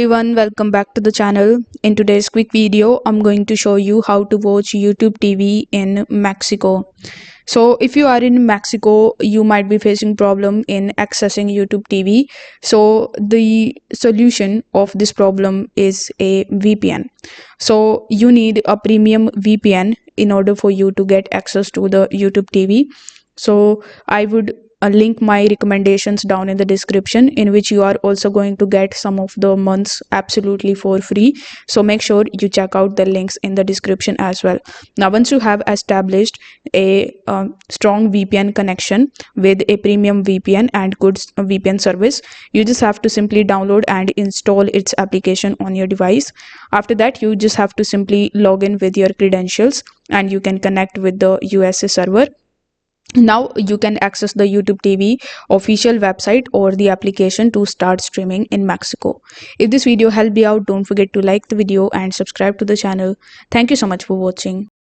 Everyone, welcome back to the channel. In today's quick video, I'm going to show you how to watch YouTube TV in Mexico. So if you are in Mexico, you might be facing problem in accessing YouTube TV. So the solution of this problem is a VPN. So you need a premium VPN in order for you to get access to the YouTube TV. So I would link my recommendations down in the description, in which you are also going to get some of the months absolutely for free. So make sure you check out the links in the description as well. Now once you have established a strong VPN connection with a premium VPN and good VPN service, you just have to simply download and install its application on your device. After that, you just have to simply log in with your credentials and you can connect with the USA server. Now you can access the YouTube TV official website or the application to start streaming in Mexico. If this video helped you out, don't forget to like the video and subscribe to the channel. Thank you so much for watching.